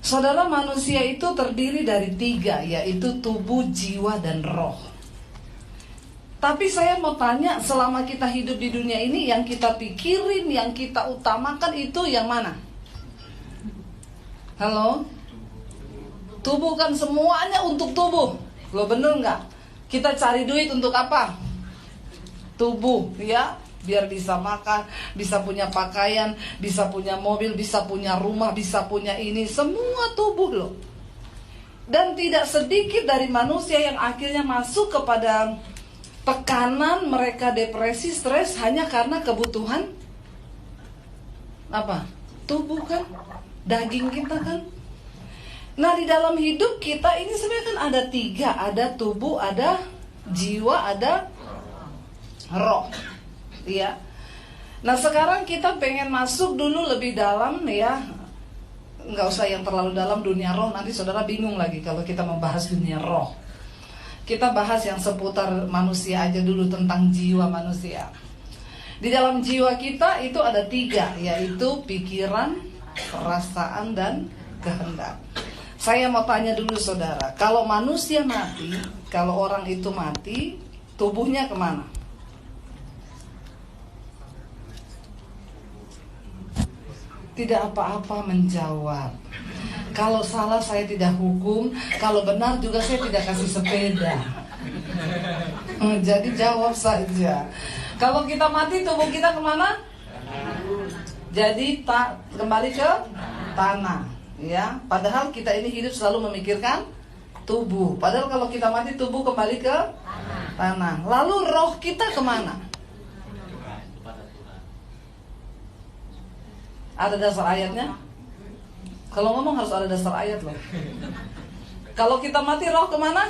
Saudara, manusia itu terdiri dari 3, yaitu tubuh, jiwa, dan roh. Tapi saya mau tanya, selama kita hidup di dunia ini, yang kita pikirin, yang kita utamakan itu yang mana? Halo? Tubuh kan, semuanya untuk tubuh. Lo bener nggak? Kita cari duit untuk apa? Tubuh, ya. Biar bisa makan, bisa punya pakaian, bisa punya mobil, bisa punya rumah, bisa punya ini. Semua tubuh loh. Dan tidak sedikit dari manusia yang akhirnya masuk kepada tekanan, mereka depresi, stres hanya karena kebutuhan apa? Tubuh kan? Daging kita kan? Nah, di dalam hidup kita ini sebenarnya kan ada 3. Ada tubuh, ada jiwa, ada roh. Ya. Nah, sekarang kita pengen masuk dulu lebih dalam, ya. Nggak usah yang terlalu dalam dunia roh, nanti saudara bingung lagi kalau kita membahas dunia roh. Kita bahas yang seputar manusia aja dulu, tentang jiwa manusia. Di dalam jiwa kita itu ada 3, yaitu pikiran, perasaan, dan kehendak. Saya mau tanya dulu saudara, kalau manusia mati, kalau orang itu mati, tubuhnya kemana? Tidak apa-apa menjawab. Kalau salah saya tidak hukum, kalau benar juga saya tidak kasih sepeda. Jadi jawab saja. Kalau kita mati, tubuh kita kemana? Jadi kembali ke tanah, ya. Padahal kita ini hidup selalu memikirkan tubuh. Padahal kalau kita mati, tubuh kembali ke tanah. Lalu roh kita kemana? Ada dasar ayatnya? Kalau ngomong harus ada dasar ayat loh. Kalau kita mati, roh kemana?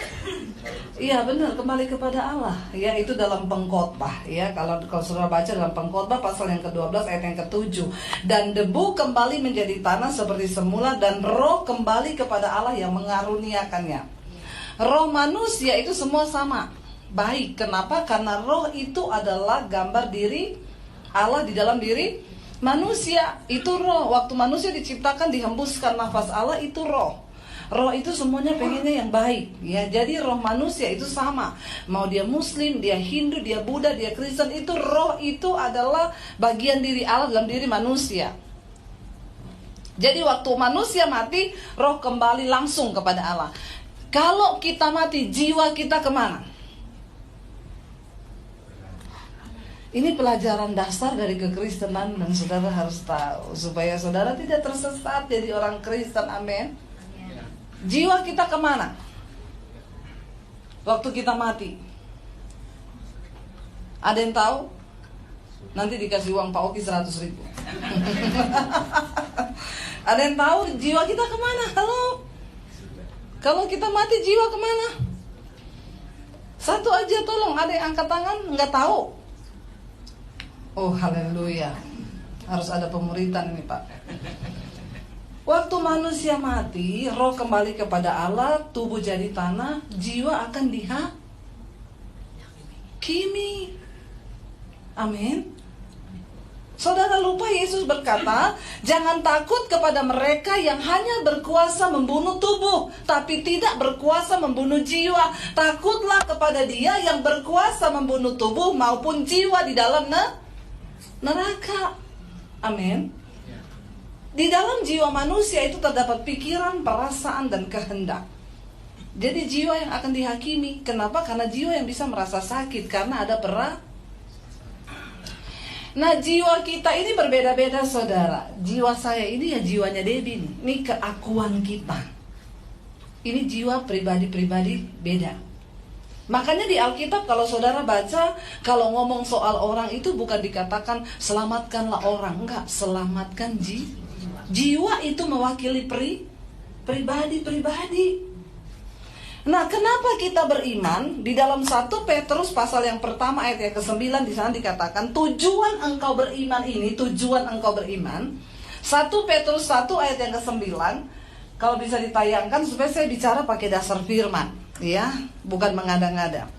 Iya benar, kembali kepada Allah. Ya, itu dalam Pengkhotbah. Ya, kalau saudara baca dalam Pengkhotbah pasal yang ke-12 ayat yang ke-7. Dan debu kembali menjadi tanah seperti semula, dan roh kembali kepada Allah yang mengaruniakannya. Roh manusia itu semua sama, baik. Kenapa? Karena roh itu adalah gambar diri Allah di dalam diri manusia. Itu roh. Waktu manusia diciptakan, dihembuskan nafas Allah, itu roh. Roh itu semuanya pengennya yang baik, ya. Jadi roh manusia itu sama. Mau dia Muslim, dia Hindu, dia Buddha, dia Kristen, itu roh itu adalah bagian diri Allah dalam diri manusia. Jadi waktu manusia mati, roh kembali langsung kepada Allah. Kalau kita mati, jiwa kita kemana? Ini pelajaran dasar dari kekristenan, dan saudara harus tahu supaya saudara tidak tersesat jadi orang Kristen. Amin. Jiwa kita kemana waktu kita mati? Ada yang tahu? Nanti dikasih uang Pak Oki 100.000. Ada yang tahu jiwa kita kemana? Halo? Kalau kita mati, jiwa kemana? Satu aja tolong, ada yang angkat tangan nggak tahu? Oh haleluya, harus ada pemuritan ini Pak. Waktu manusia mati, roh kembali kepada Allah, tubuh jadi tanah, jiwa akan dihakimi. Amin. Saudara lupa Yesus berkata, jangan takut kepada mereka yang hanya berkuasa membunuh tubuh, tapi tidak berkuasa membunuh jiwa. Takutlah kepada Dia yang berkuasa membunuh tubuh maupun jiwa di dalam neraka. Amin. Di dalam jiwa manusia itu terdapat pikiran, perasaan, dan kehendak. Jadi jiwa yang akan dihakimi. Kenapa? Karena jiwa yang bisa merasa sakit, karena ada Nah, jiwa kita ini berbeda-beda saudara. Jiwa saya ini ya jiwanya Debbie nih. Ini keakuan kita. Ini jiwa pribadi-pribadi beda. Makanya di Alkitab kalau saudara baca, kalau ngomong soal orang itu bukan dikatakan selamatkanlah orang. Enggak, selamatkan jiwa. Jiwa itu mewakili pribadi-pribadi. Nah, kenapa kita beriman? Di dalam 1 Petrus pasal yang pertama ayat yang ke-9 di sana dikatakan tujuan engkau beriman ini, 1 Petrus 1 ayat yang ke-9. Kalau bisa ditayangkan supaya saya bicara pakai dasar firman, ya, bukan mengada-ngada.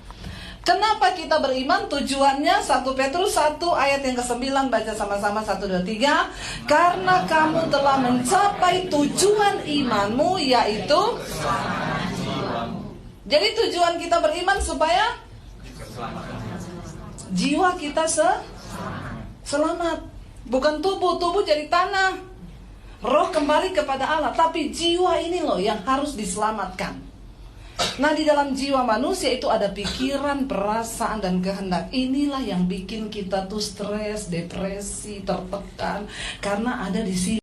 Kenapa kita beriman? Tujuannya 1 Petrus 1 ayat yang ke-9, baca sama-sama 1, 2, 3. Karena kamu telah mencapai tujuan imanmu, yaitu jadi tujuan kita beriman supaya jiwa kita selamat. Bukan tubuh jadi tanah. Roh kembali kepada Allah, tapi jiwa ini loh yang harus diselamatkan. Nah, di dalam jiwa manusia itu ada pikiran, perasaan, dan kehendak. Inilah yang bikin kita tuh stres, depresi, tertekan, karena ada di sini.